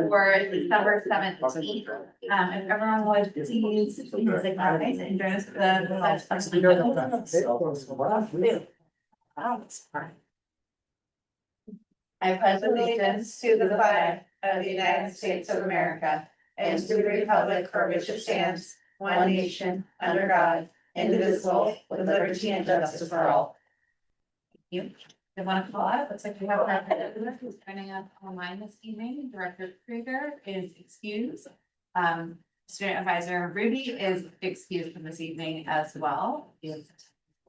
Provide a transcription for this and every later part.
for December 17th. If everyone would please recognize and join us for the I pledge allegiance to the flag of the United States of America and to the republic for which it stands, one nation, under God, indivisible, with liberty and justice for all. Thank you. I want to call out, looks like we have our editor who's joining us online this evening. Director Krieger is excused. Student advisor Ruby is excused from this evening as well. Is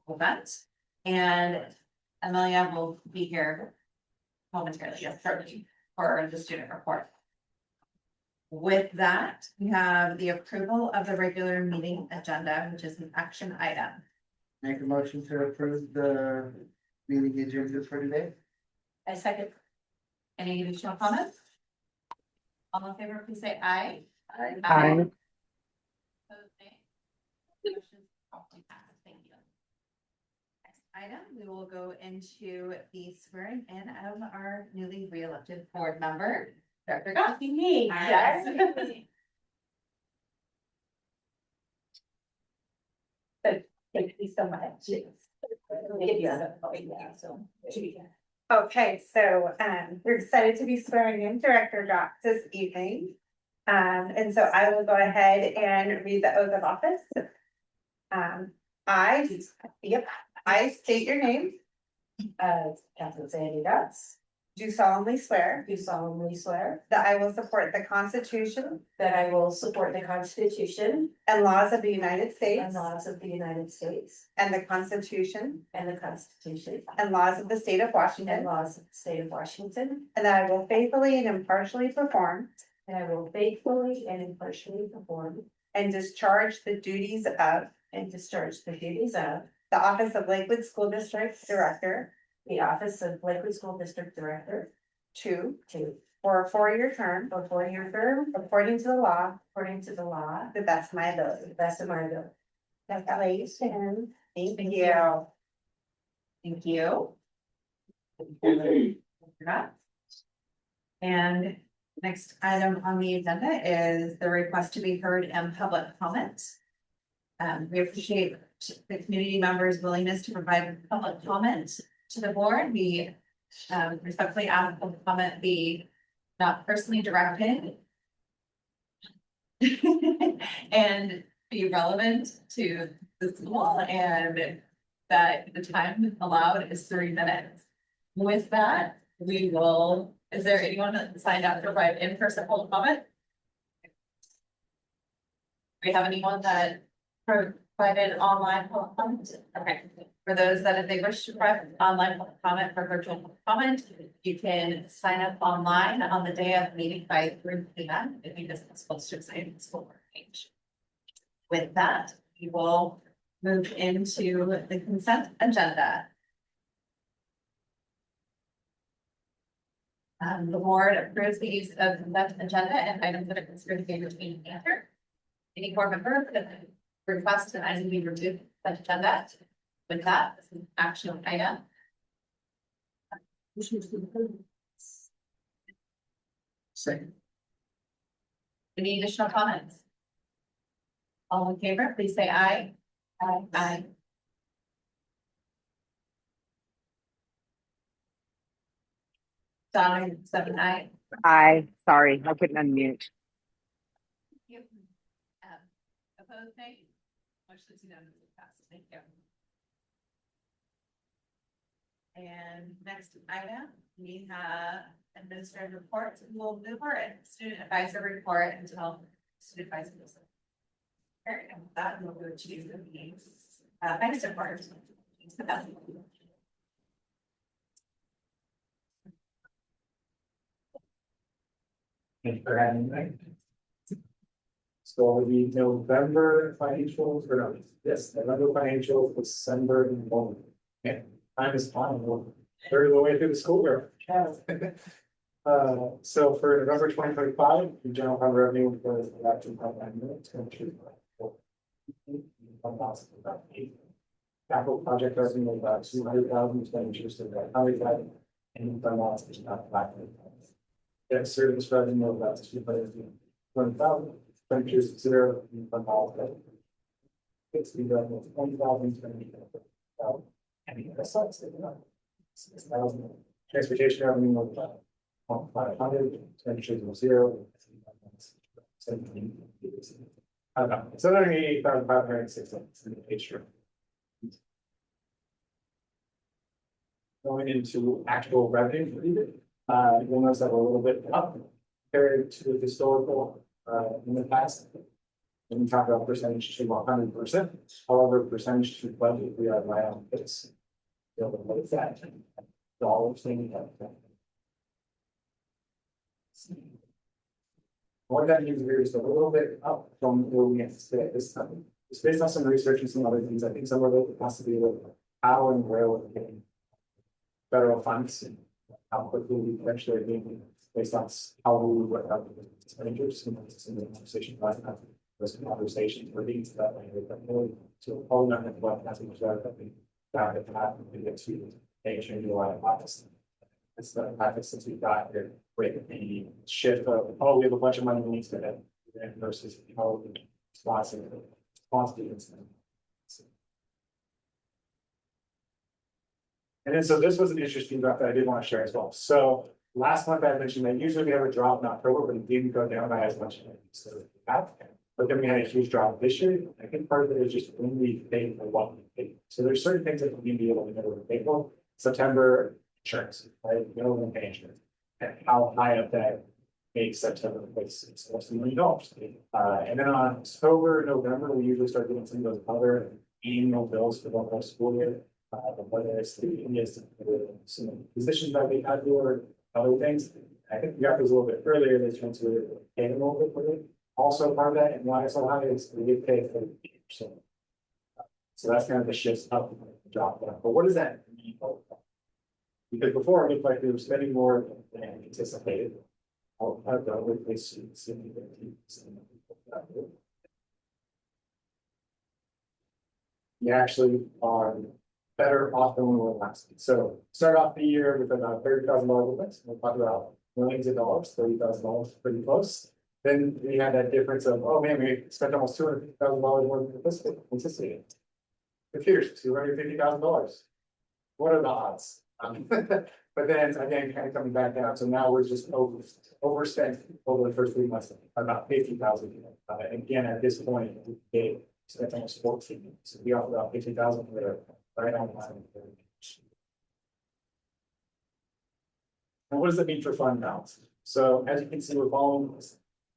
event, and Amelia will be here momentarily, yes, shortly, for the student report. With that, we have the approval of the regular meeting agenda, which is an action item. Make a motion to approve the meeting agenda for today. I second. Any additional comments? All in favor, please say aye. Aye. Aye. Opposed, nay. Motion promptly passed. Thank you. Next item, we will go into the swearing in of our newly re-elected board member, Dr. Goff. Me, Yes. Thank you so much. Okay, so we're excited to be swearing in Director Dots this evening. And so I will go ahead and read the oath of office. I state your name. Catherine Sandy Dots, Do solemnly swear do solemnly swear that I will support the Constitution that I will support the Constitution and laws of the United and States laws of the United States and the Constitution and the Constitution and laws of the state of and Washington, laws of the state of Washington, and that I will faithfully and impartially perform and I will faithfully and impartially perform and discharge the duties of and discharge the duties of the office of Lakewood School District Director the office of Lakewood School District Director two to for a 4-year term a 4-year term according to the law, according to the law, to the best of my to ability. the best of my ability. Congratulations. Thank Thank you. Thank you. And next item on the agenda is the request to be heard in public comment. We appreciate the community members' willingness to provide public comment to the board. We respectfully ask that the comment be not personally directed and be relevant to the school, and that the time allowed is 3 minutes. With that, we will, is there anyone that signed up to provide in-person public comment? Do we have anyone that provided online public comment? Okay, for those that they wish to provide online public comment for virtual public comment, you can sign up online on the day of meeting by 3 p.m. if you just supposed to sign the school board page. With that, we will move into the consent agenda. The board approves the use of consent agenda and items that are considered to be routine in nature. Any board member could request an item be removed from the agenda. With that, this is an action item. Second. Any additional comments? All in favor, please say aye. Aye. Aye. Donna, 7 aye. Aye, sorry, I couldn't unmute. You. Opposed, nay? Motion is unanimously passed. Thank you. And next item, we have administrative reports. We'll move our student advisory report until student advisory. Very good. With that, we'll go to the next report. Thank you for having me. So the November financials, or no, yes, November financials, December enrollment. Yeah, time is flying, we're very the way through the school year. So for November 2025, the general fund revenue was about 2.9 million. Capital project revenue was about 200,000, expenditures of about 100,000, and fund loss is about 500,000. Debt service revenue of about 220,000, expenditures 0, fund all. Fixed revenue of 20,000, and that's not, 6,000. Transportation revenue of 500, expenditures of 0. 17. I don't know, 788,506 in the page here. Going into actual revenue for EBIT, you'll notice that we're a little bit up compared to historical, in the past. When we talk about percentage to 100%, however, percentage to budget, we are right on this. What is that? Dollars thing. What that means here is a little bit up from where we anticipate this time. It's based on some research and some other things. I think some of it has to do with how and where we're getting federal funds and how quickly we eventually are getting based on how we work out the expenditures. And it's in the conversation last night. Those conversations were leading to that language, but really to hold on to what has been said that we found it happened to get to make change in a lot of pockets. It's the practice since we got here, with the shift of, oh, we have a bunch of money we need to spend versus how responsive. And then, so this was an interesting graph that I did want to share as well. So last month I mentioned that usually we have a drop in October, but it didn't go down by as much as it used to. But then we had a huge drop this year. I think part of it is just when we paid for what we paid. So there's certain things that we need to be able to know what we paid for. September insurance, right? You know, we pay insurance. And how high up that makes September place. It's almost $1 million. And then on October, November, we usually start getting some of those other annual bills for the whole school year. Whether it's some positions that we had or other things. I think we got those a little bit earlier. They tend to pay them a little bit early. Also part of that, and why it's so high is we get paid for 80%. So that's kind of the shifts up and drop down. But what does that mean? Because before it looked like we were spending more than anticipated. We actually are better off than we were last week. So start off the year with about $30,000 limit. We'll talk about millions of dollars, $30,000, pretty close. Then we had that difference of, oh man, we spent almost $250,000 more than anticipated. Computers, $250,000. What are the odds? But then again, kind of coming back down. So now we're just overspent over the first 3 months, about 50,000. Again, at this point, we spent almost 14. So we offer about 50,000 for right on line. And what does that mean for fund balance? So as you can see, we're following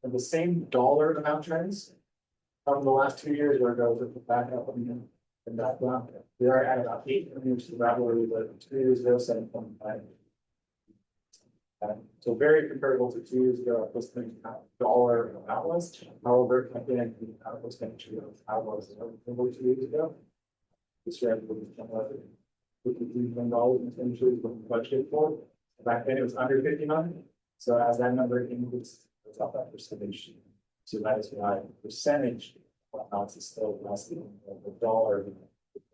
the same dollar amount trends from the last 2 years where it goes back up and back down. We are at about 8 million, which is about where we were 2 years ago, 7.5. So very comparable to 2 years ago, at this point, dollar amount was. However, again, the capital expenditure of how was over 2 years ago. This year, $53 million in expenditures was budgeted for. Back then, it was under 50 million. So as that number increased, it's up that percentage. So that is why the percentage of amounts is still less than the dollar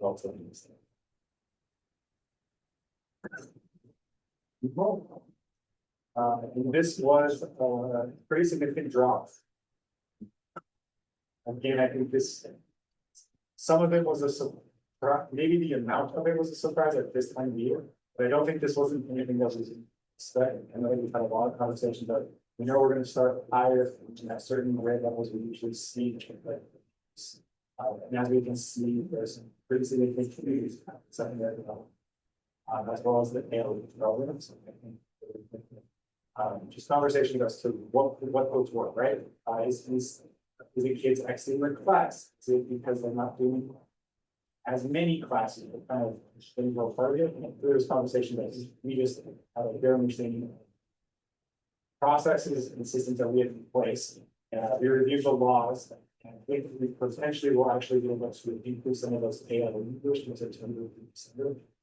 relative to this. And this was a pretty significant drop. Again, I think some of it was a surprise, maybe the amount of it was a surprise at this time of year, but I don't think this wasn't anything that was expected. I know we've had a lot of conversations, but we know we're going to start higher at certain rate levels we usually see. And as we can see, there's some pretty significant changes secondary development, as well as the daily development. So I think just conversation goes to what those were, right? Is the kids actually in class? Is it because they're not doing as many classes that kind of things go further? There's conversation that we just have a very understanding processes and systems that we have in place. We review the laws, and I think we potentially will actually be able to increase some of those ALE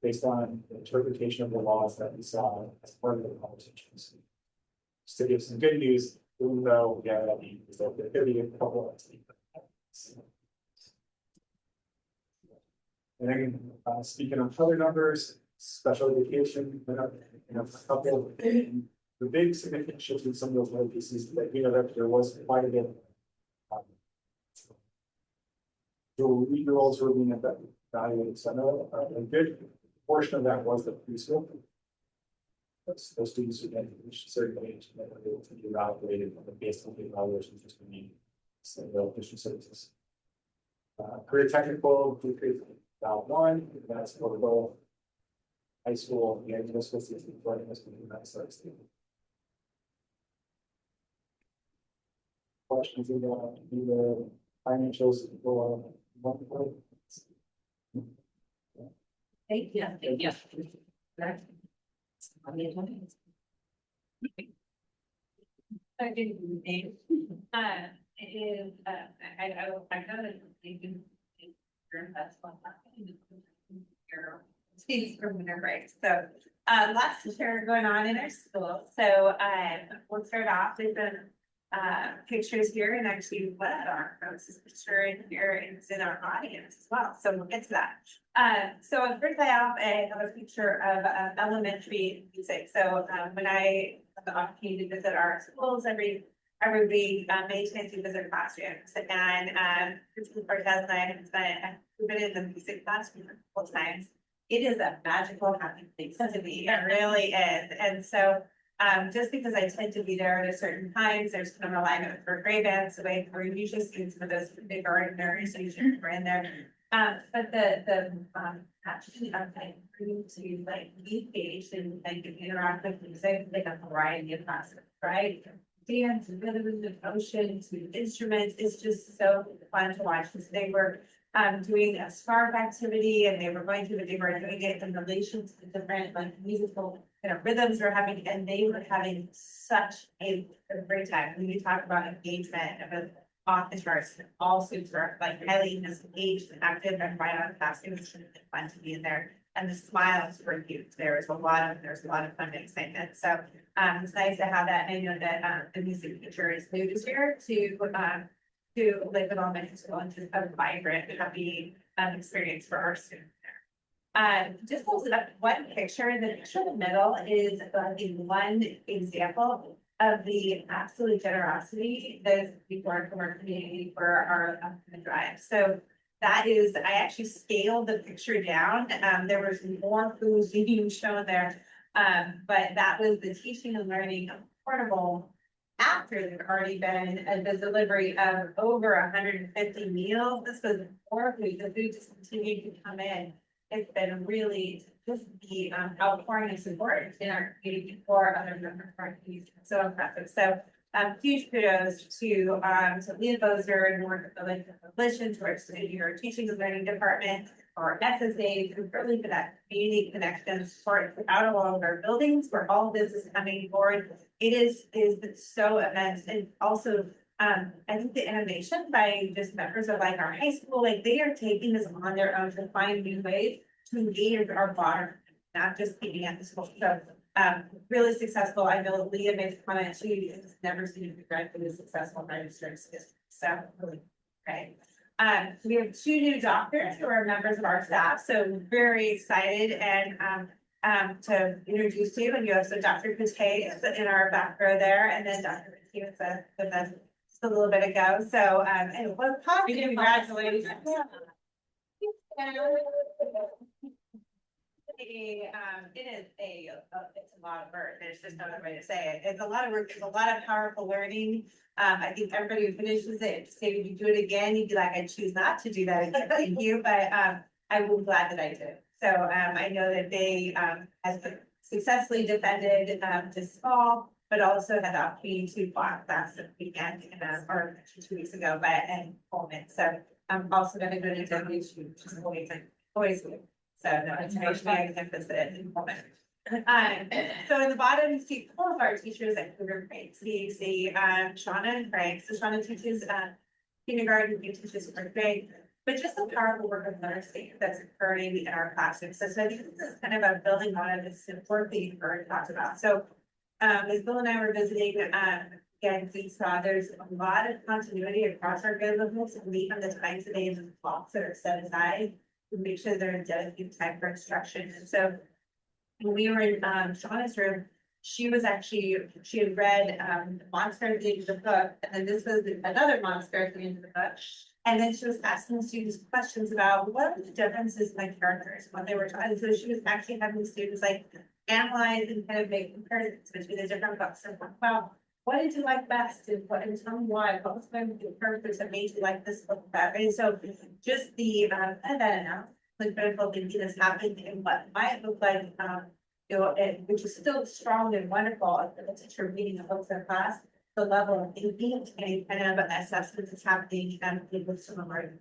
based on the interpretation of the laws that we saw as part of the conversations. Just to give some good news, even though we have that need, so there could be a couple of and then speaking of other numbers, special education, a couple of The big significant shift in some of those other pieces that, you know, that there was quite a bit. The lead roles were being evaluated, so a good portion of that was the preschool. Those students who had reached a certain age, and they were able to be evaluated based on the evaluations just being district services. Career technical, we created about one, that's for both high school and middle school students, for high school and that sort of thing. Questions in the financials for one point? Thank you. Thank you. I didn't name. It is, I know that you can. That's one. Speaks from winter break, so, lots to share going on in our school, so, we'll start off with the. Pictures here, and actually what our folks' picture in here is in our audience as well, so we'll get to that. So first I have a picture of elementary music, so when I have the opportunity to visit our schools every week, many times we visit classrooms, and Principal Cortez and I have been in the music classroom a couple times. It is a magical, happy place to be, it really is, and so. Just because I tend to be there at a certain times, there's kind of alignment for gray bands, the way we're usually seeing some of those big ordinary, so usually we're in there. But the actually, I'm kind of bringing to like engaged and interact with music, like a variety of classes, right? Dance and rhythm and devotion to instruments, it's just so fun to watch, because they were doing a scarf activity, and they were going through they were doing it in relation to the different like musical rhythms we're having, and they were having such a great time. When you talk about engagement of an off the charts, all students were like highly engaged and active and right on task. It was just fun to be in there, and the smiles were huge. There's a lot of fun and excitement. So it's nice to have that. And I know that the music teacher is new this year to Lakewood Elementary School, and just a vibrant, happy experience for our students there. Just one picture, the picture in the middle is the one example of the absolute generosity that is before from our community for our drive. So that is, I actually scaled the picture down. There was more food being shown there, but that was the teaching and learning of portable. After there'd already been the delivery of over 150 meals, this was more food. The food just continued to come in. It's been really just the outpouring of support in our community for other members of our community. So impressive. So huge kudos to Leah Bozer and North Coalition, to our teaching and learning department, our SSAs, and really for that community connection support throughout all of our buildings where all of this is coming forward. It is so immense, and also I think the innovation by just members of like our high school, like they are taking this on their own to find new ways to engage our bar, not just being at the school. So really successful. I know Leah made a comment, she has never seen a graduate as successful registering system. So really great. We have two new doctors who are members of our staff, so very excited and to introduce you. And you have Dr. Pate is in our back row there, and then Dr. Pate was with us just a little bit ago. So and we'll talk. Congratulations. It's a lot of work. There's just no other way to say it. It's a lot of work. It's a lot of powerful learning. I think everybody who finishes it, say, would you do it again? You'd be like, I choose not to do that again. Thank you, but I will glad that I did. So I know that they has successfully defended this fall, but also had the opportunity to block last weekend or 2 weeks ago, but and Coleman. So I'm also going to go to WSU, which is always good. So no information I can visit in Coleman. So in the bottom, you see all of our teachers at Cougar Frank. So you see Shauna and Frank. So Shauna teaches kindergarten, and teaches first grade. But just the powerful work of literacy that's occurring in our classrooms. So I think this is kind of a building on this important thing you've already talked about. So as Bill and I were visiting, again, we saw there's a lot of continuity across our grade levels, and we have the times of days and blocks that are set aside to make sure they're in dedicated time for instruction. And so when we were in Shauna's room, she was actually, she had read, Monster at the end of the book, and then this was another monster at the end of the book. And then she was asking the students questions about what are the differences in the characters, what they were taught. And so she was actually having the students like analyze and kind of make comparisons between the different books and talk about what did you like best and what, and tell me why, what was the characters that made you like this book better. And so just the, and then the critical thinking is happening and what might look like, you know, which is still strong and wonderful, the teacher reading the books in class, the level of thinking and kind of assessment that's happening with some of our.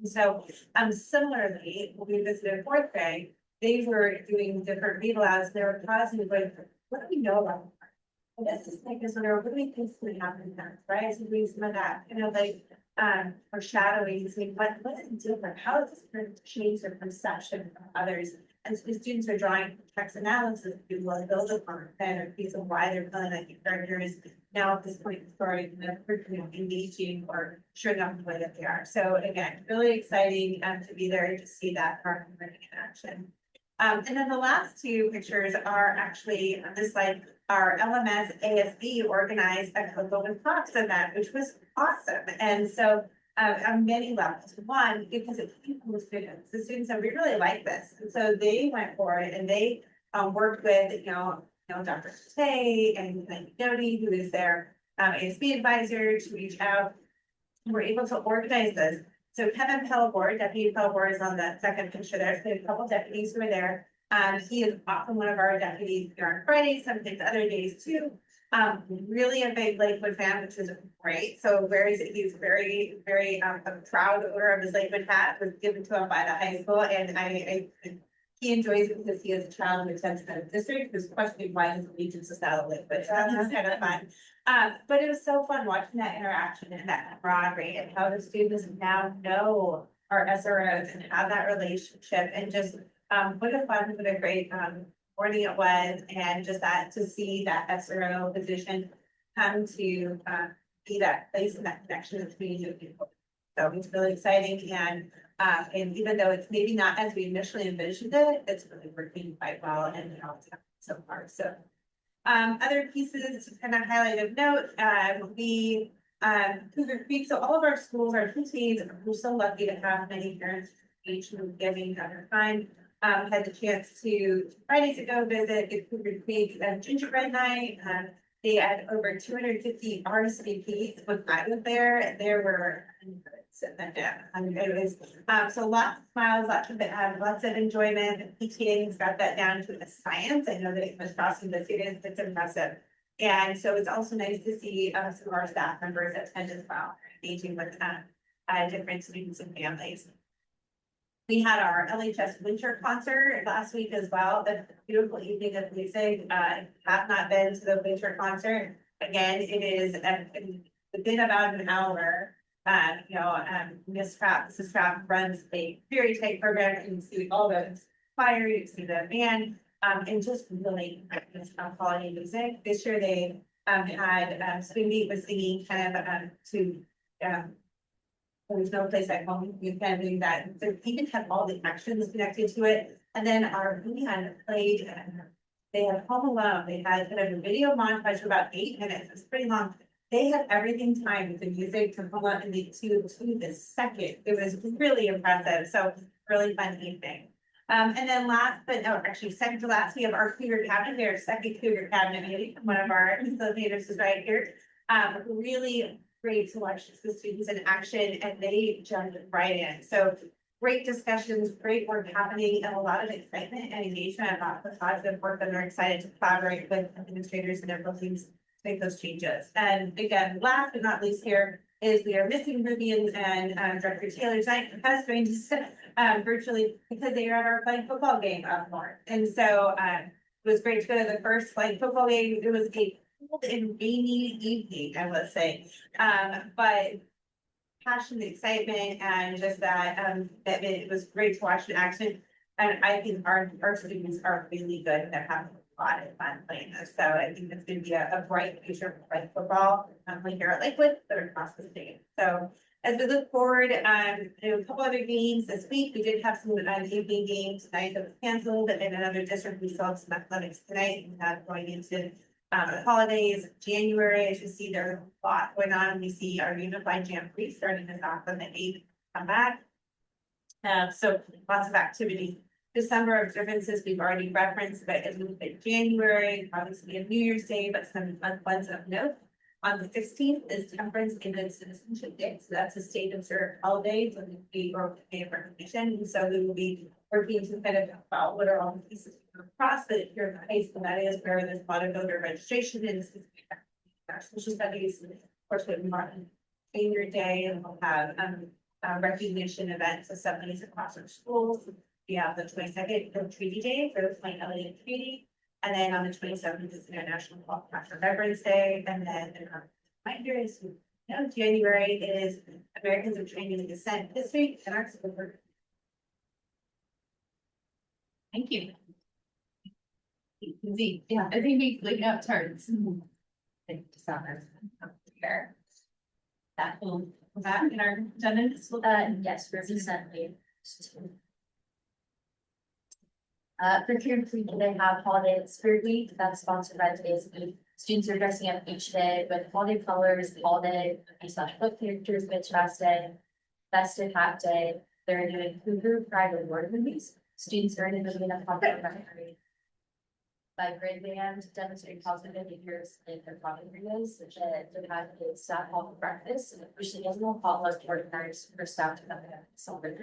So, similarly, when we visited fourth grade, they were doing different read alouds, they were pausing with, what do we know about? And this is like, is there, what do we think is gonna happen next, right? So doing some of that, you know, like, foreshadowing, saying, what is different? How is this going to change their perception of others? And so the students are drawing text analysis to build upon kind of piece of why they're feeling like the character is now at this point in the story, engaging or showing up the way that they are. So again, really exciting to be there to see that part of learning in action. And then the last two pictures are actually on this slide, our LMS ASB organized a Cocoa and Fox event, which was awesome. And so on many levels. One, because it came from the students. The students said, we really like this. And so they went for it and they worked with, you know, Dr. Tay and Jody, who is their ASB advisor, to reach out. And we're able to organize this. So Kevin Pellabord, Deputy Pellabord, is on the second picture there. So we have a couple deputies who are there. He is often one of our deputies here on Fridays, some things other days too. Really a big Lakewood fan, which is great. So he's very, very a proud owner of his Lakewood hat, was given to him by the high school. And he enjoys it because he is a child who attends kind of district, who's questioning why his allegiance is not a Lakewood. So that's kind of fun. But it was so fun watching that interaction and that camaraderie and how the students now know our SROs and have that relationship and just what a great morning it was, and just that to see that SRO position come to be that place and that connection between the people. So it's really exciting, and even though it's maybe not as we initially envisioned it, it's really working quite well, and how it's happening so far. So other pieces to kind of highlight of note, Cougar Creek. So all of our schools, our PTAs, we're so lucky to have many parents engaged in giving their time. Had the chance to Fridays ago visit Cougar Creek Gingerbread Night. They had over 250 RSVPs. When I was there, there were it was so lots of smiles, lots of enjoyment. PTA's got that down to a science. I know that it was crossing the students, it's impressive. And so it's also nice to see some of our staff members attend as well, engaging with different students and families. We had our LHS winter concert last week as well. The beautiful evening of music. Have not been to the winter concert. Again, it is within about an hour. Mrs. Trapp runs a very tight program. You can see all the choir, you can see the band, and just really quality music. This year they had Swing Beat was singing kind of There's No Place Like Home. You can do that. So even had all the actions connected to it. And then we had played, they had Home Alone. They had kind of a video montage for about 8 minutes. It's pretty long. They had everything timed with the music to come up in the to the second. It was really impressive. So really fun evening. And then second to last, we have our Cougar Cabinet. Their second Cougar Cabinet meeting. One of our facilitators is right here. Really great to watch the students in action, and they jumped right in. So great discussions, great work happening, and a lot of excitement and engagement about the positive work, and they're excited to collaborate with administrators and their teams to make those changes. And again, last but not least here is we are missing Ruby and Director Taylor tonight has joined us virtually because they are at our flag football game up north. And so it was great to go to the first flag football game. It was a cold and rainy evening, I will say. But passion, excitement, and just that it was great to watch in action. And I think our students are really good. They're having a lot of fun playing this. So I think it's going to be a bright future for football, not only here at Lakewood, but across the state. So As we look forward, a couple other games this week, we did have some evening games tonight that was canceled, and in another district, we saw some athletics tonight, and that going into the holidays, January, as you see, there's a lot going on. We see our unified jamboree starting this off on the 8th, come back. So lots of activity. December observances, we've already referenced, but as we look at January, obviously a New Year's Day, but some ones of note. On the 16th is Temperance and Citizenship Day, so that's a state observed holiday, so we or day of recognition, and so we will be working to kind of talk about what are all the pieces across the here in the high school, that is where there's a lot of voter registration and our social studies, and of course, we have Martin Senior Day, and we'll have recognition events assemblies across our schools. We have the 22nd of Treaty Day for the Plain Elliott Treaty. And then on the 27th is International National Veterans Day. And then reminder is, January is Americans of Training and Descent History and our school. Thank you. Indeed, yeah, I think we like have turns. Thank you, Summer. Here. That will, that in our agenda. Yes, recently. For Care Week, they have Holiday Spirit Week, that's sponsored by Today's Week. Students are dressing up each day with holiday colors, holiday, book characters, Bitch Fast Day, Festive Hat Day. They're doing Cougar Pride Award movies. Students are in the movie of Holiday by grade band, demonstrating positive behaviors in their product areas, such as they have a staff hall for breakfast, and usually annual potluck organized for staff to come and celebrate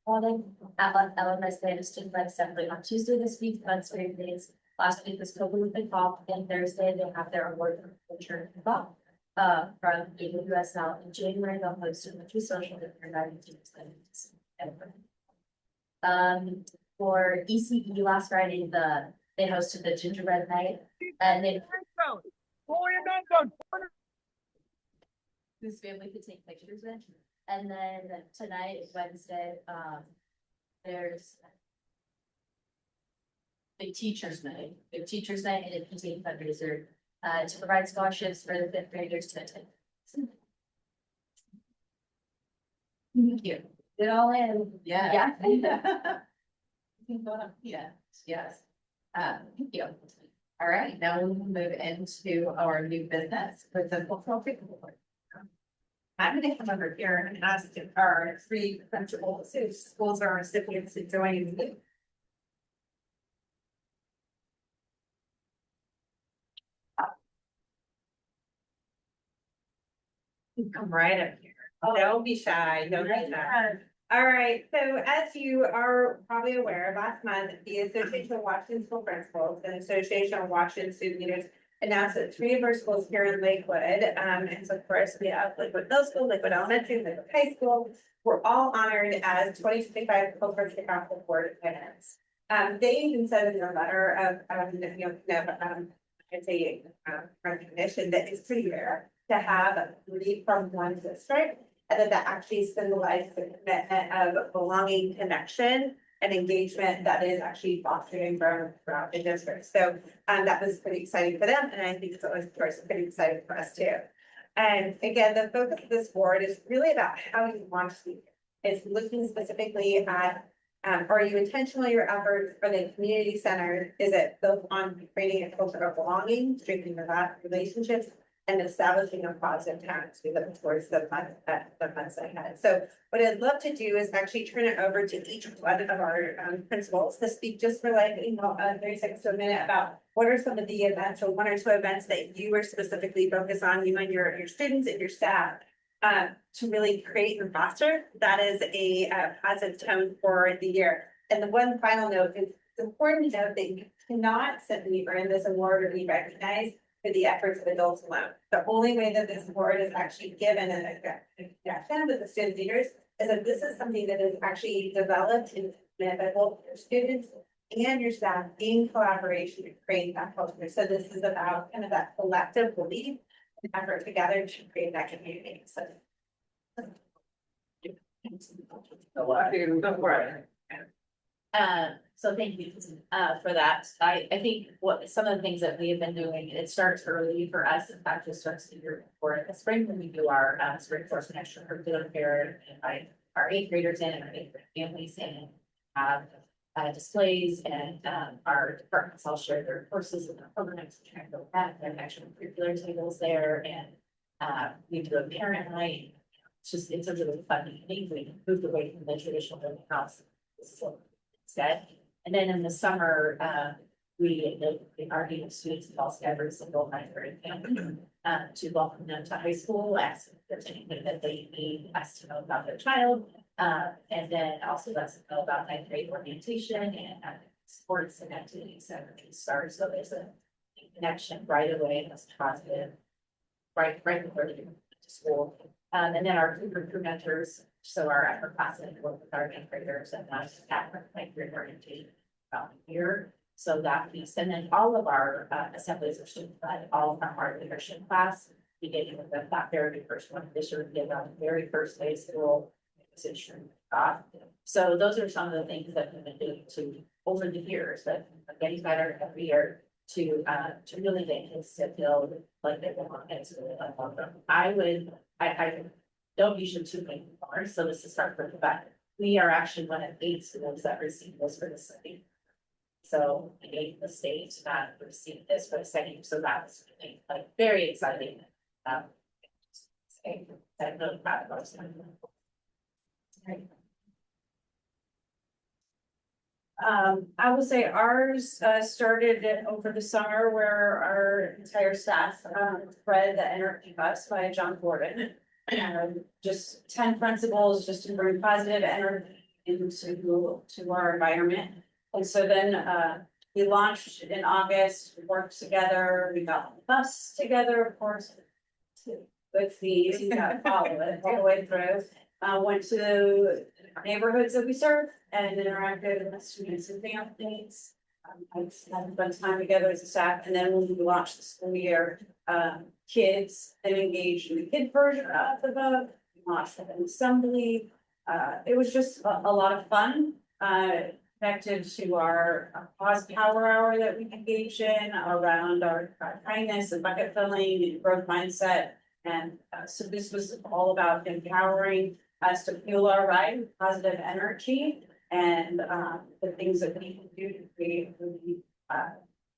holiday. At LMS, they had a student-led assembly on Tuesday this week, on spring days. Last week was Kobe with the Cop, and Thursday they have their award for culture and Bob. From AWSL in January, they'll host a monthly social with their 19 students. For ECE last Friday, they hosted the gingerbread night, and they whose family could take pictures with. And then tonight, Wednesday, there's Big Teachers Night, and a PTA fundraiser to provide scholarships for the 5th graders to attend. Thank you. It all in. Yeah. Yeah. Yeah, yes. Thank you. All right, now we will move into our new business with the cultural report. I'm gonna come over here and ask if our 3 principals whose schools are recipients to join me. Come right up here. Don't be shy, don't be shy. All right, so as you are probably aware, last month, the Association of Washington School Principals and Association of Washington Student Leaders announced that 3 of our schools here in Lakewood, and so of course we have Lakewood Middle School, Lakewood Elementary, Lakewood High School, were all honored as 2025 Cultural Kickoff Award winners. They even said in their letter of I'd say recognition that it's pretty rare to have a lead from one district, and that actually symbolizes the commitment of belonging, connection, and engagement that is actually fostered and grown throughout the district. So that was pretty exciting for them, and I think it's always, of course, pretty exciting for us too. And again, the focus of this board is really about how you want to. It's looking specifically at are you intentional in your efforts? Are they community centered? Is it built on creating a culture of belonging, strengthening relationships, and establishing a positive tone as we look towards the months ahead? So what I'd love to do is actually turn it over to each one of our principals to speak just for 30 seconds to a minute about what are some of the events or 1 or 2 events that you are specifically focused on, you and your students and your staff, to really create and foster. That is a positive tone for the year. And the one final note is it's important to note that you cannot simply earn this award or be recognized for the efforts of adults alone. The only way that this award is actually given and action with the student leaders is that this is something that is actually developed in by both your students and your staff in collaboration to create that culture. So this is about kind of that collective belief and effort together to create that community. So. So thank you, for that. I think what, some of the things that we have been doing, it starts early for us. In fact, it starts the year before in the spring when we do our, spring course and extracurricular fair and invite our eighth graders in and our eighth grade families in and have displays and, our departments all share their courses and their programs, trying to go back and extracurricular tables there and, we do a parent night. It's a really fun evening. We moved away from the traditional building house. Instead, and then in the summer, our students involves every single ninth grade family to welcome them to high school, ask if there's anything that they need us to know about their child. And then also let us know about ninth grade orientation and sports and activities that can start. So there's a connection right away that's positive, right before they go to school. And then our group mentors, so our upperclassmen work with our ninth graders and that's at ninth grade orientation about a year. So that piece, and then all of our assemblies are student led, all of our leadership class, beginning with that very first one this year, we did on the very first day of school. So those are some of the things that we've been doing to over the years that are getting better every year to really make kids to feel like they belong and to really love them. I don't usually too many more, so this is start from the back. We are actually one of 8 schools that receive this for the city. So we gave the state that received this for the second, so that's really, like very exciting. I'm really proud of us. I will say ours started over the summer where our entire staff read the Energy Bus by John Gordon. Just 10 principles just to bring positive energy into our environment. And so then we launched in August, we worked together, we got on the bus together, of course. With these, you gotta follow it all the way through. Went to neighborhoods that we serve and interacted with students and families. I had a fun time together as a staff, and then when we launched the school year, kids then engaged in the kid version of the book. We launched an assembly. It was just a lot of fun. Connected to our pause power hour that we engage in around our kindness and bucket filling and growth mindset. And so this was all about empowering us to fuel our ride with positive energy and the things that we can do to create a really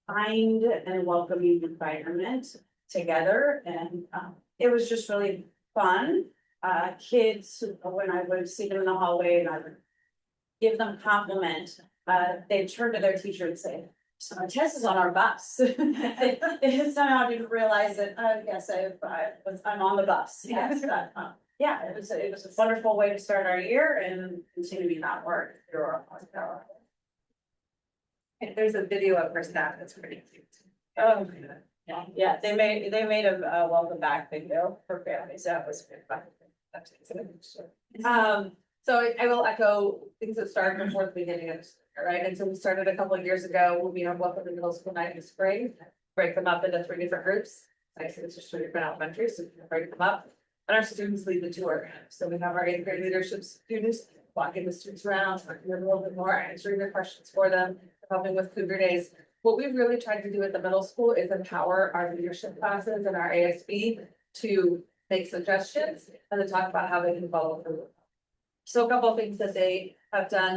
kind and welcoming environment together. And it was just really fun. Kids, when I would see them in the hallway and I would give them a compliment, they'd turn to their teacher and say, "So Tess is on our bus." They somehow didn't realize that, yes, I'm on the bus. Yes, but, yeah, it was a wonderful way to start our year and continue that work through our power. There's a video of her staff that's pretty cute. Oh, yeah, they made a welcome back video for families. That was good fun. So I will echo things that started before the beginning of the year, right? And so we started a couple of years ago when we have welcome to middle school night in the spring, break them up into 3 different groups. Like I said, it's just 3 different elementary, so we can break them up. And our students lead the tour. So we have our 8th grade leadership students walking the students around, talking a little bit more, answering their questions for them, helping with Cougar Days. What we've really tried to do at the middle school is empower our leadership classes and our ASB to make suggestions and to talk about how they can follow through. So a couple of things that they have done,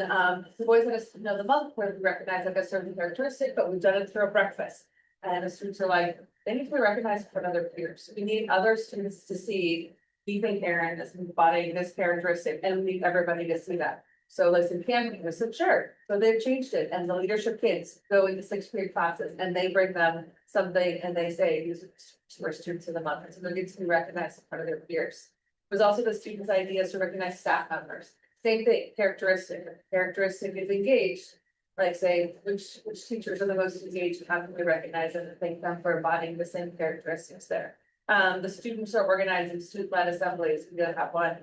the boys had a know the month where we recognize like a certain characteristic, but we've done it through a breakfast. And the students are like, they need to be recognized for other peers. We need other students to see, we think Erin is embodying this characteristic and we need everybody to see that. So listen, camping, I said, sure. So they've changed it and the leadership kids go into 6th grade classes and they bring them something and they say, these are students of the month. And so they need to be recognized as part of their peers. It was also the students' ideas to recognize staff members. Same thing, characteristic is engaged. Like say, which teachers are the most engaged, how can we recognize them and thank them for embodying the same characteristics there. The students are organizing student-led assemblies. We did have one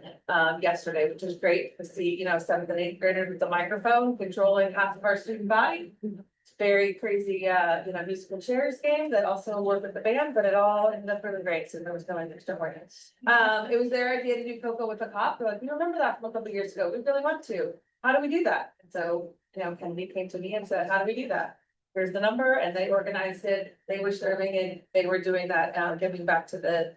yesterday, which is great to see, 7th and 8th graders with the microphone controlling half of our student body. It's very crazy, musical chairs game that also worked with the band, but it all ended up really great. So there was no extra work. It was their idea to do Cocoa with a Cop. They're like, we remember that from a couple of years ago. We really want to. How do we do that? And so Kennedy came to me and said, how do we do that? Here's the number, and they organized it, they were serving it, they were doing that, giving back to the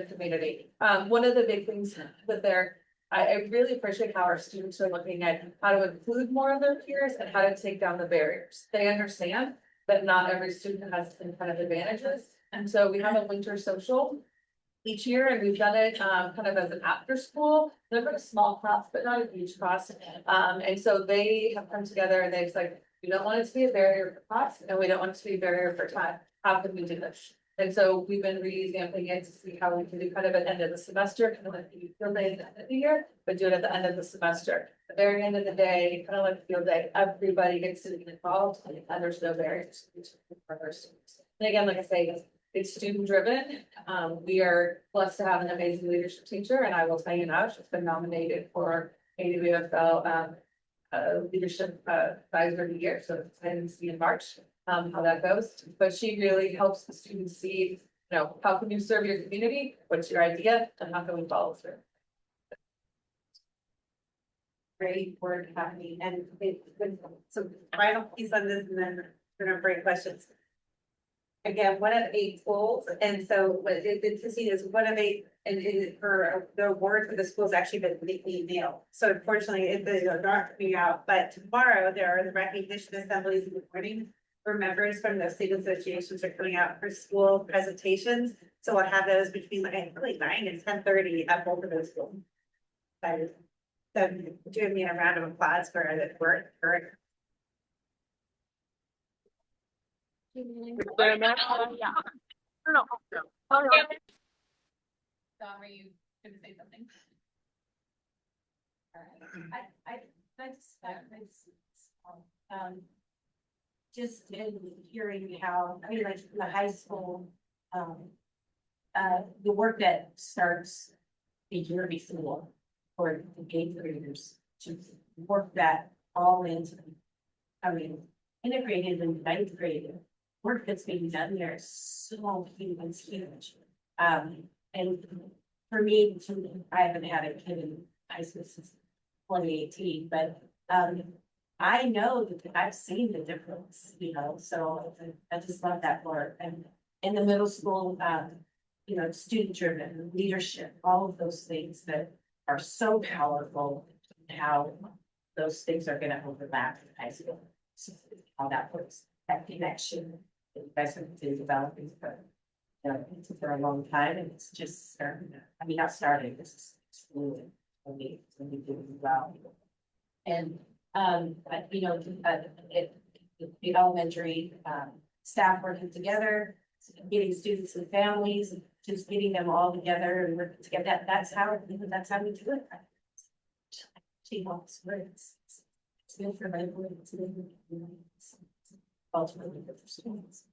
community. One of the big things that I really appreciate how our students are looking at how to include more of their peers and how to take down the barriers. They understand that not every student has the same kind of advantages, and so we have a winter social each year, and we've done it kind of as an after school. They're a small class, but not a huge class. And so they have come together and they've like, we don't want it to be a barrier for class and we don't want it to be a barrier for time. How can we do this? And so we've been revamping it to see how we can do kind of at the end of the semester, kind of like the field day at the end of the year, but do it at the end of the semester. At the very end of the day, kind of like field day, everybody gets to be involved and there's no barriers for our students. And again, like I say, it's student driven. We are blessed to have an amazing leadership teacher, and I will tell you now, she's been nominated for AWFL leadership advisor of the year. So it's exciting to see in March how that goes. But she really helps the students see, how can you serve your community? What's your idea, and how can we follow through? Great work happening, and so final piece on this, and then we're gonna break questions. Again, one of 8 schools, and so what it's good to see is one of 8, and for the award for the school's actually been nailed. So unfortunately, they're not coming out, but tomorrow there are the recognition assemblies in the morning. For members from the state associations are coming out for school presentations, so we'll have those between like 9 and 10:30 at both of those schools. So doing me a round of applause for the work. Dom, are you gonna say something? Just in hearing how, I mean, like the high school, the work that starts a year before for the 8th graders to work that all into, I mean, integrated in 9th grade, work that's being done there is so huge, it's huge. And for me, I haven't had a kid in high school since 2018, but I know that I've seen the difference, so I just love that work. And in the middle school, student driven leadership, all of those things that are so powerful, how those things are gonna overlap in high school. So how that works, that connection that you guys have been developing for a long time, and it's just, not starting, this is really, really doing well. And, the elementary, staff working together, getting students and families, just getting them all together and working together, that's how we do it. Teamwork, it's good for everyone, it's good for the community, it's ultimately good for students.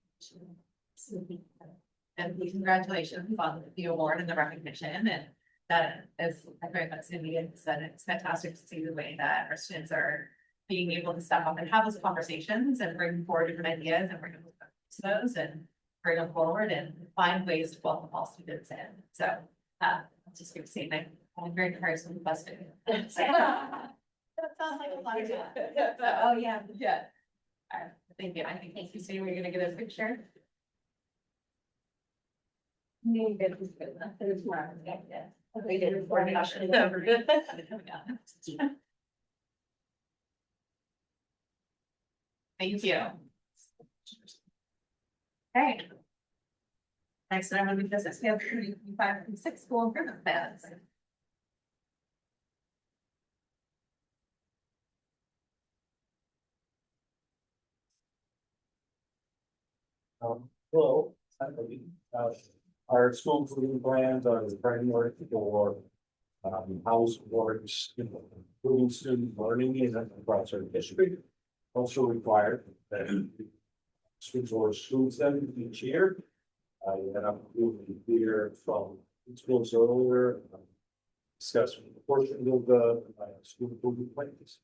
And congratulations on the award and the recognition, and that is, I very much Cindy said, it's fantastic to see the way that our students are being able to step up and have those conversations and bring forward different ideas and bring those and bring them forward and find ways to welcome all students in. So it's just great to see. I'm very encouraged with the best. That sounds like a lot of fun. Oh, yeah. Yeah. All right. Thank you. I think thank you. So we're gonna get a picture. Maybe good. There's more. Yeah. We did it for me. We're good. Thank you. Okay. Next item on the business, we have 5 and 6 school improvement plans. Hello, our school improvement plans are the framework for houseworks, improving student learning in across our district. Also required that students or schools them each year. And I'm moving here from schools earlier, discuss the portion of the school improvement plans.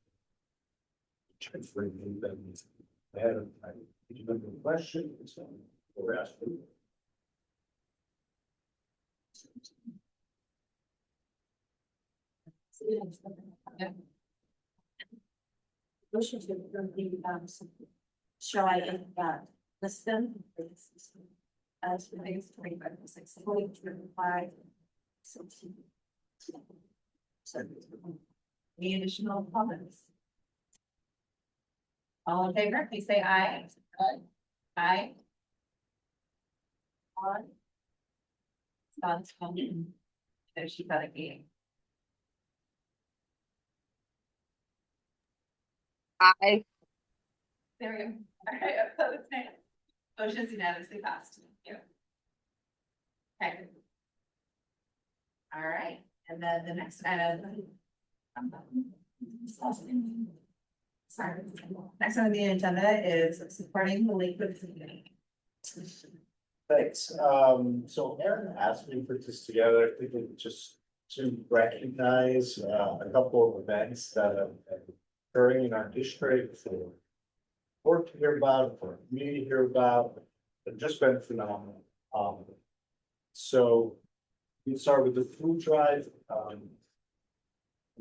I had a question, or asked. Motion to shall I, list them? As I think it's 25, 26, 25. Any additional comments? All in favor, please say aye. Aye. Aye. Scott's coming. So she's at a meeting. I, There we go. All right, opposed, nay. Motion's unanimously passed. Thank you. Okay. All right, and then the next item. Sorry. Next on the agenda is supporting the Lakewood community. Thanks. So Aaron asked me to put this together, I think it just to recognize, a couple of events that have occurring in our district for work to hear about, for community to hear about, have just been phenomenal. So we start with the food drive.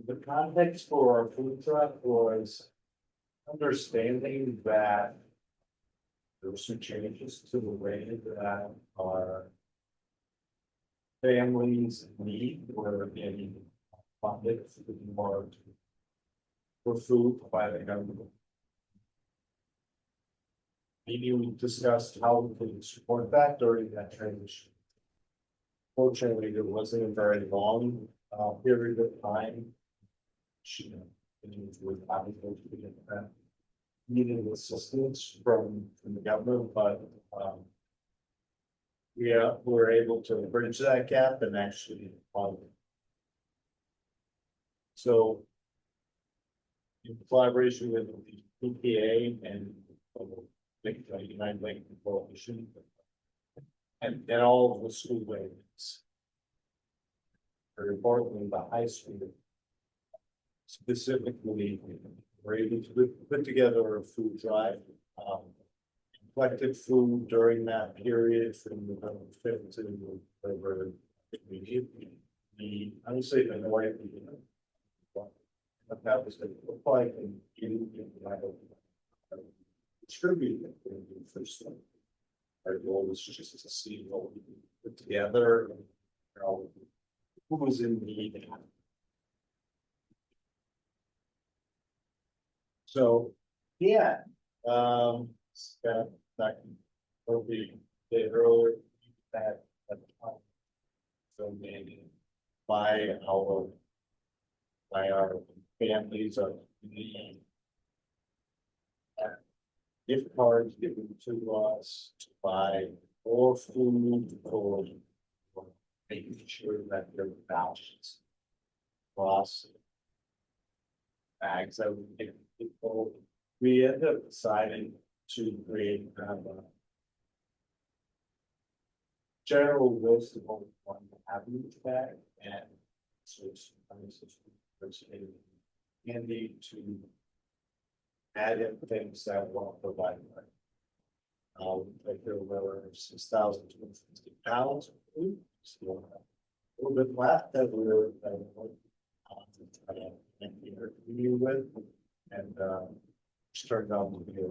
The context for our food drive was understanding that there were some changes to the way that our families need were getting funded more for food by the government. Maybe we discussed how we could support that during that transition. Fortunately, there wasn't a very long period of time. With agriculture to get that needed assistance from the government, but we're able to bridge that gap and actually fund it. So in collaboration with the EPA and United Lake Coalition and all of the schoolways, very importantly, the high school specifically, we're able to put together a food drive. Collected food during that period from November 5th to November. I would say the way what that was going to look like and distribute it first. Our goal was just to see what we put together, who was in need. So, yeah, that will be the earlier that so maybe by our families of the gift cards given to us to buy more food for making sure that they're balanced. Plus bags that we give people, we end up deciding to create kind of a general list of what we want to have in each bag, and so it's handy to add in things that will provide. Like there were 6,250 pounds of food, so a little bit left that we were with, and just turned out to be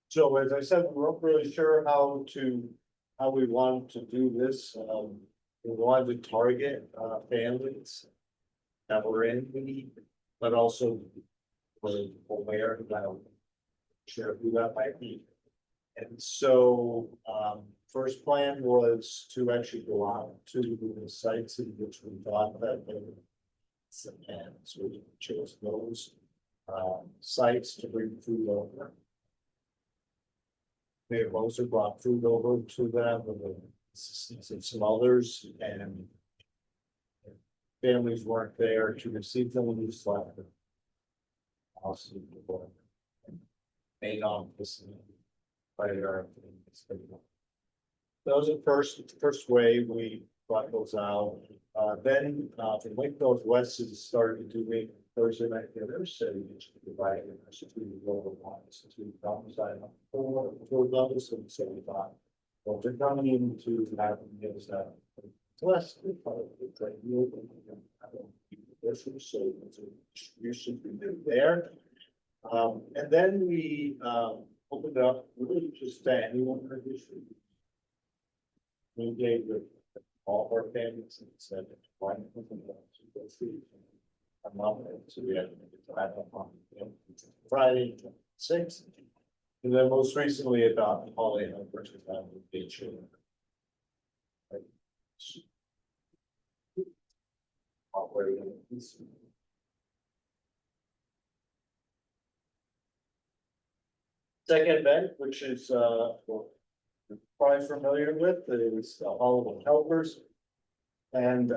so as I said, we weren't really sure how we wanted to do this. We wanted to target families that were in need, but also were aware that sure who that might be. And so first plan was to actually go out to the sites in which we thought that they were. And so we chose those sites to bring food over. They have also brought food over to them with the assistance of some others, and families weren't there to receive them when we slept. Also, made on this. That was the first way we brought those out. Then from Lake Northwest is started doing Thursday night dinners, so you should divide it into lower ones to domicile four levels, and so we thought, well, they're coming in to have the other side Plus, it's like, so it's a distribution we did there. And then we, opened up, really just to anyone in the district. We gave the, all of our families and said, why don't we go see? I'm not, so we had to drive up on, Friday, 6th. And then most recently adopted Holly and her first time with the children. Operating. Second event, which is, you're probably familiar with, is the Hall of Helpers. And,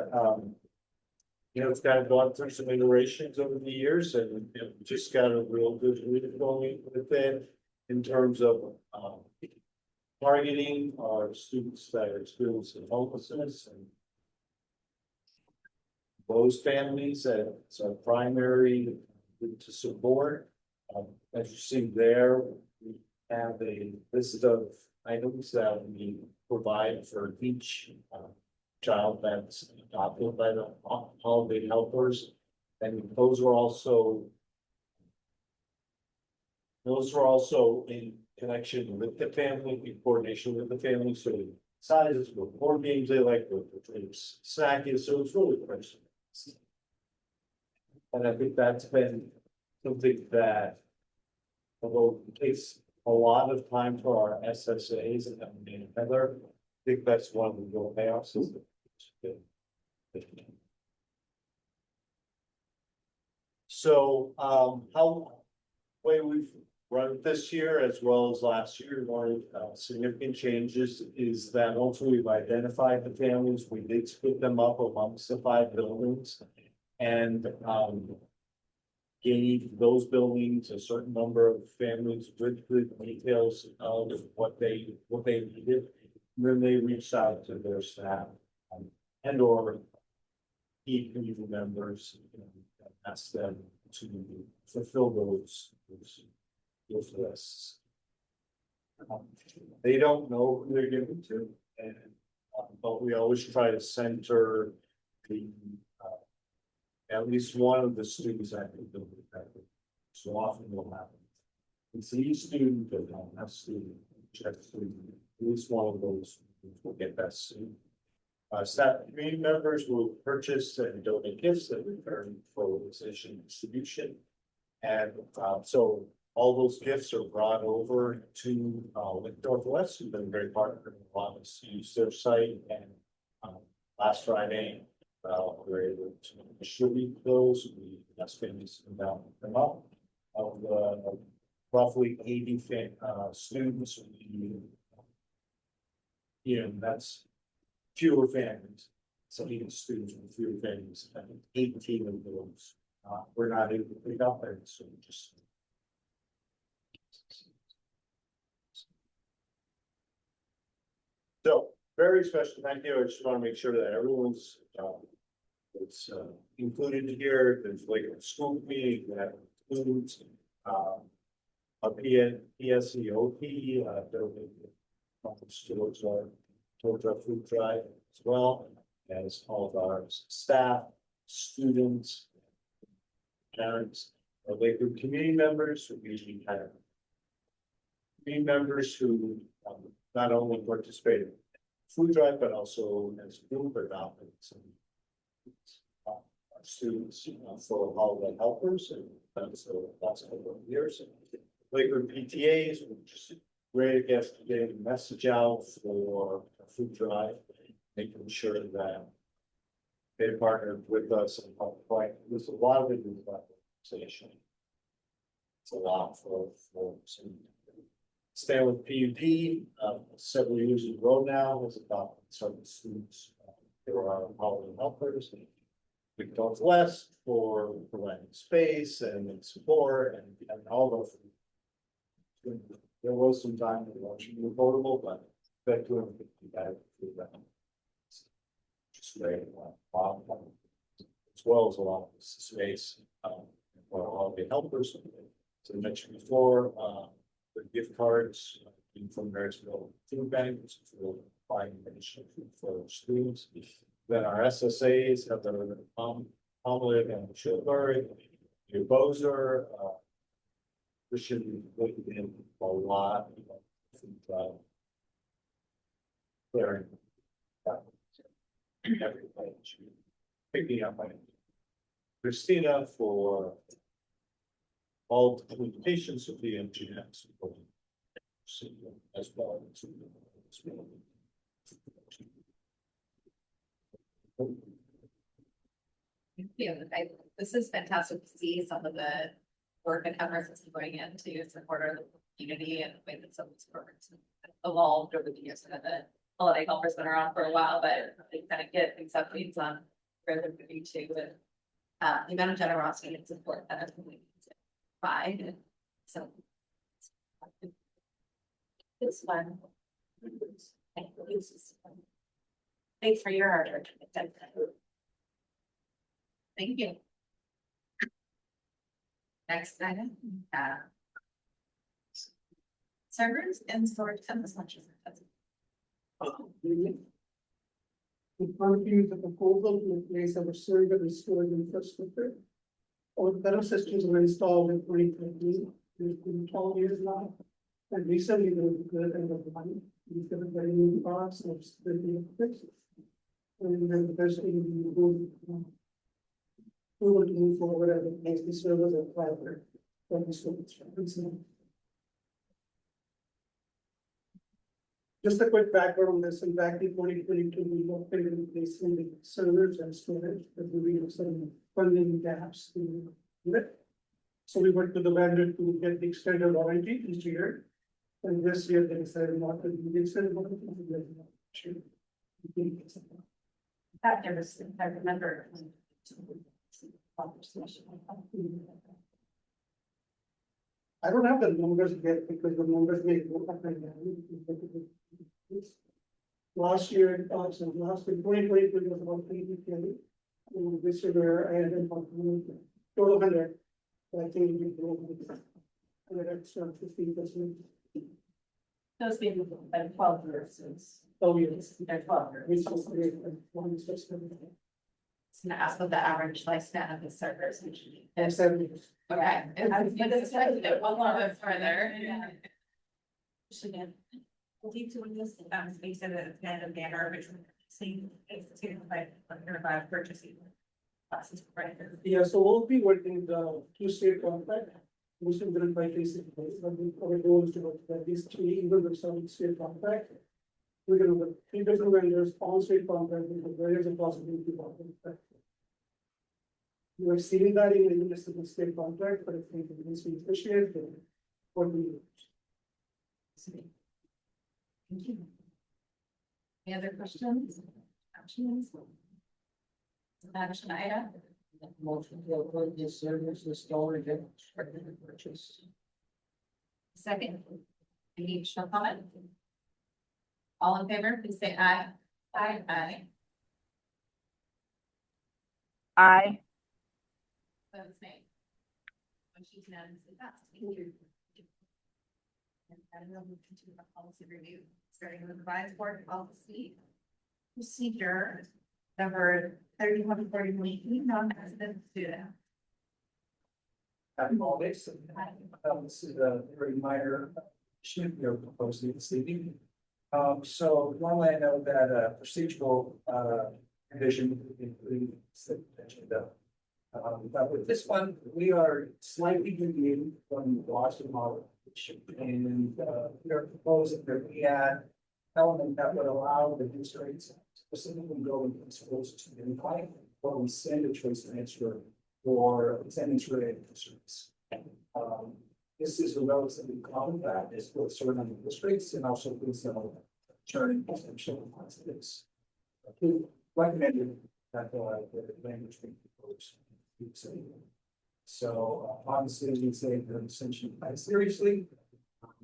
it's kind of gone through some iterations over the years and just got a real good lead going with it in terms of, targeting our students that are experiencing homelessness and those families that are primary to support. As you see there, we have a list of items that we provide for each child that's adopted by the holiday helpers. And those were also in connection with the family, in coordination with the family, so sizes, what board games they like, what the snack is, so it's really personal. And I think that's been something that, although it takes a lot of time for our SSAs and Heather, I think that's one of the real payoffs. So, way we've run it this year as well as last year, one of significant changes is that also we've identified the families, we did split them up amongst the 5 buildings. And gave those buildings a certain number of families with the details of what they needed. And then they reached out to their staff and or key community members and asked them to fulfill those lists. They don't know who they're giving to, and but we always try to center the at least one of the students at the building. So often will happen. It's each student that don't have student, check student, at least one of those will get that student. Staff community members will purchase and donate gifts that return for organization distribution. And so all those gifts are brought over to Link Northwest, who've been very partner in allowing us to use their site. And last Friday, we're able to distribute those. We asked families to come down and them up. Of the roughly 80 students, that's fewer families. So even students with fewer families, I think 18 of those we're not able to pick up there. So just very special thank you. I just want to make sure that everyone's it's included here. There's like a school meeting that includes a PSEOP towards our food drive as well as all of our staff, students, parents, our Lakewood community members. We have community members who not only participate in food drive but also as a group adopted some students for holiday helpers, and so last couple of years. Lakewood PTAs, which is great, I guess, to getting the message out for a food drive, making sure that they partnered with us and helped fight. There's a lot of it is about organization. It's a lot for some. Staying with PUP, several years in a row now, has adopted certain students. There are holiday helpers. We go West for providing space and support and all those. There was some time to watch it portable, but that 250 guys do that. Just great, as well as a lot of space for all the helpers. So I mentioned before, the gift cards from Marysville food banks for buying additional food for students. Then our SSAs have the Palmolive and Shilbury, New Bozer, this should be looking in a lot. Clearing. Everything. Picking up my. Christina for. All the communications of the MGMs. As well. Yeah, this is fantastic to see some of the work and efforts that's going into support our community and the way that some of these programs have evolved over the years. And the holiday helpers been around for a while, but they kind of get these updates on where they're moving to and the amount of generosity and support that is moving to provide. So It's fun. Thanks for your hard work. thank you. Next item, servers and storage as much as. In front of you, the proposal to replace our server and storage infrastructure. Our current systems were installed in 2013, it's been 12 years now. And recently there was a good end of the money, we've got a very new parts, so it's been fixed. And then the best thing we do, we will move forward and replace the servers and private. Just a quick background on this, in fact, in 2022, we looked at replacing the servers and storage, but we have some funding gaps in it. So we went to the vendor to get the extended warranty each year. And this year they decided not to do the extended warranty. That never, I remember. I don't have the numbers yet because the numbers may go up and down. Last year, last in 2020, it was about 80K. And this year we're at about total 100. I think we go with extra 15%. Those people have been 12 years since. Oh, yes. They're 12 years. Which is great. One is just. I was gonna ask what the average lifespan of the servers usually is. 7 years. Okay. And I was gonna expect it one little bit further. Michigan. We'll keep doing this, speak to the kind of banner, which we're seeing, it's to like purchasing. Classes, right? Yeah, so we'll be working the two-state contract, which is driven by basic, but our goal is to work at least 3, even with some state contract. We're gonna work 3 different vendors, on-state contract, because there is a possibility of that. You are seeing that in the municipal state contract, but I think it needs to be appreciated for the. Thank you. Any other questions? Actions? Action item? Motion to approve the service, the storage and purchase. Second. Any additional comment? All in favor, please say aye. Aye. Aye. Aye. Votes nay. Motion's unanimously passed. Thank you. And we'll move into a policy review, starting with the revised board policy procedure number 3141, non-resident student. Happy holidays. This is a very minor issue you're proposing this evening. So normally I know that procedural condition includes the agenda. But with this one, we are slightly deviating from the Boston model. And we are proposing that we add element that would allow the districts to specifically go into schools to incline or we send a choice transfer or attendance related to service. This is a relatively common practice for certain districts and also for some turning potential positives. Recommended that the language be proposed. So obviously we say that essentially quite seriously.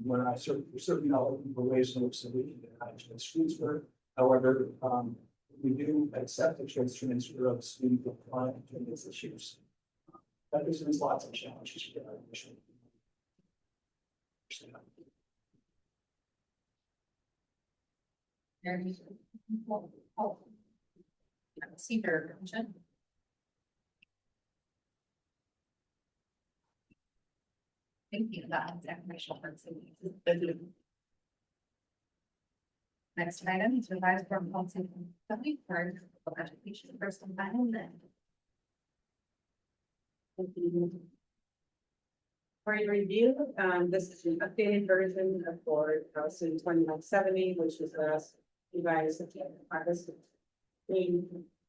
When I certainly not looking for ways in which we can manage schools for. However, we do accept the choice transfer of student compliant attendance issues. But there's lots of challenges for our mission. Seeker mention. Thank you, that's informational purposes. Next item is revised from policy committee for education, first and final then. For your review, this is an updated version of board policy 2170, which was last revised in August.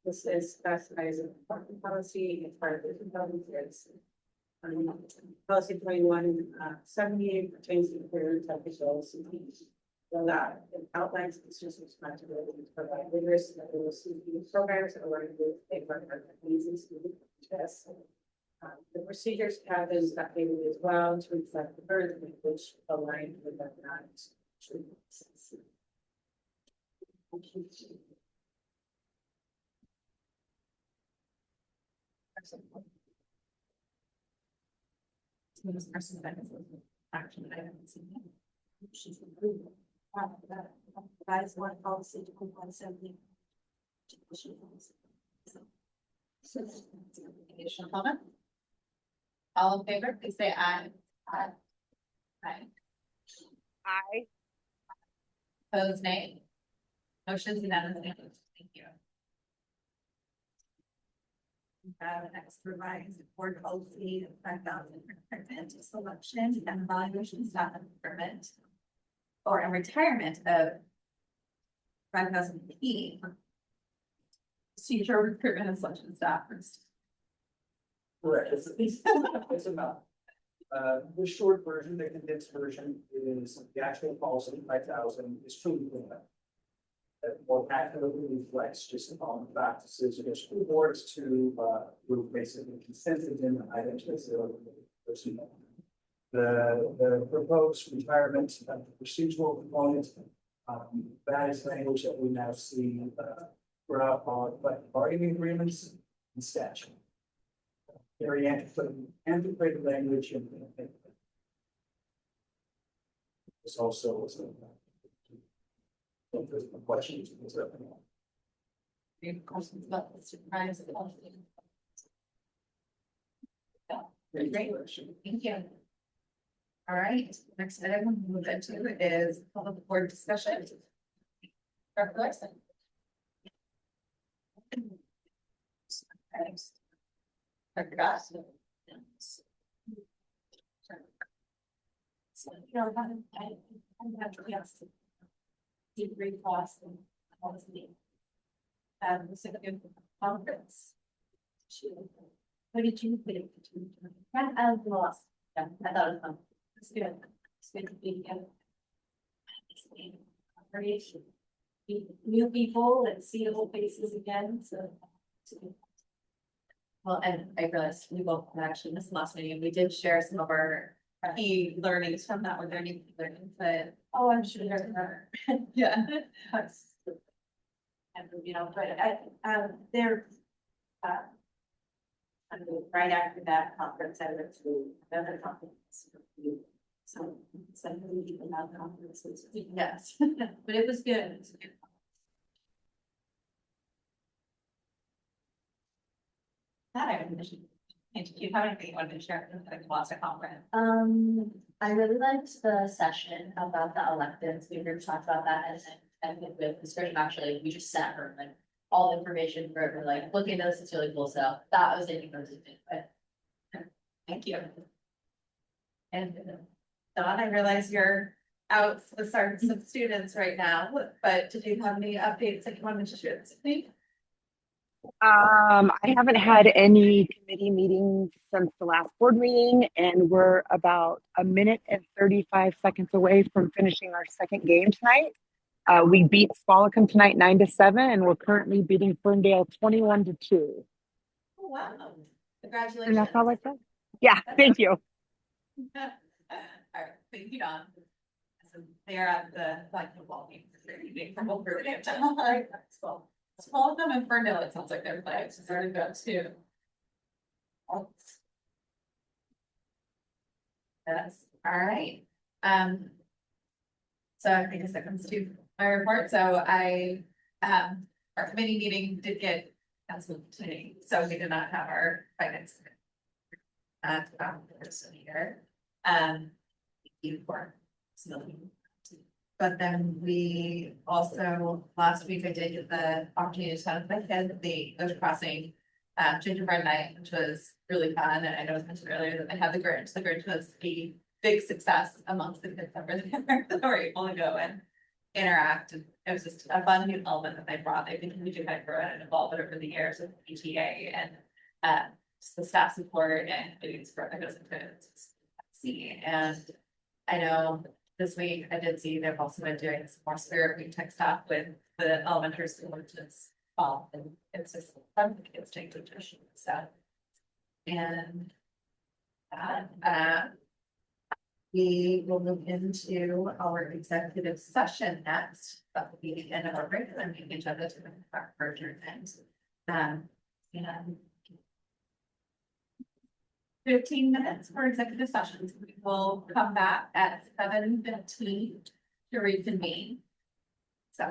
This is specified as a department policy as part of the 2006. Policy 2178 pertains to the career technical CPs. So that it outlines the student's responsibility to provide rigorous CPE programs that are with a needs and student tests. The procedures have been updated as well to reflect the burden which align with the economics. So this person that is action that I haven't seen. She's approved. That is one policy to comply something. Additional comment? All in favor, please say aye. Aye. Aye. Aye. Opposed, nay. Motion's unanimous. Thank you. The next revised board policy 5,000 recruitment, selection and evaluation staff improvement. Or a retirement of 5,000 P. Teacher recruitment and selection staff. Correct, it's enough. The short version, the condensed version is the actual policy 5,000 is truly that more accurately reflects just on the practices of the school boards to group basically consensus in the items that the proposed retirement of the procedural component. That is language that we now see throughout our collective bargaining agreements and statute. Very antiquated language and this also is questions. Any questions about the supervisor policy? Great. Great, thank you. All right, next item we'll move into is public board discussion. Dr. Larson. Dr. Goss. So, you know, I have to ask. Degree cost and policy. The second conference. What did you think? I was lost. Yeah, I thought it was fun. It's good. It's good to be together. Variation. Meet new people and see old faces again, so. Well, and I realized we both actually missed the last meeting, we did share some of our key learnings from that, were there any key learnings that? Oh, I'm sure there's another. Yeah. And, you know, but they're, and right after that conference, I went to another conference. So, some people have conferences, yes, but it was good. It was good. That I would mention. And do you have anything you wanted to share with the Gloucester conference? I really liked the session about the electives. We were talking about that and with description, actually, we just sat for like all the information for it, like look into this, it's really cool. So that was interesting, but Thank you. And Dawn, I realize you're out with some students right now, but did you have any updates that you wanted to share with me? I haven't had any committee meetings since the last board meeting, and we're about a minute and 35 seconds away from finishing our second game tonight. We beat Spalding tonight 9-7, and we're currently beating Ferndale 21-2. Oh, wow. Congratulations. And that's all I said. Yeah, thank you. All right, thank you, Dawn. So they're at the like football game. From over there. Small of them in Ferndale, it sounds like they're playing, it's very good too. Yes, all right. So I guess that comes to my report. So our committee meeting did get council meeting, so we did not have our finance. Person here, thank you for. But then we also, last week I did get the opportunity to talk with my kids, the Ocean Crossing. Gingerbread night, which was really fun, and I know it was mentioned earlier that they had the Grinch. The Grinch was a big success amongst the kids that were there, that were able to go and interact, and it was just a fun new element that they brought. They continued to kind of grow it and evolve it over the years with PTA and just the staff support and the support that goes into it. It's see, and I know this week I did see they've also been doing some more Spirit Week type stuff with the elementary school, which is fall, and it's just fun for kids to take tradition. So, and we will move into our executive session next. That will be the end of our regular meeting agenda to the adjournment. And 15 minutes for executive sessions. We will come back at 7:15 to reconvene.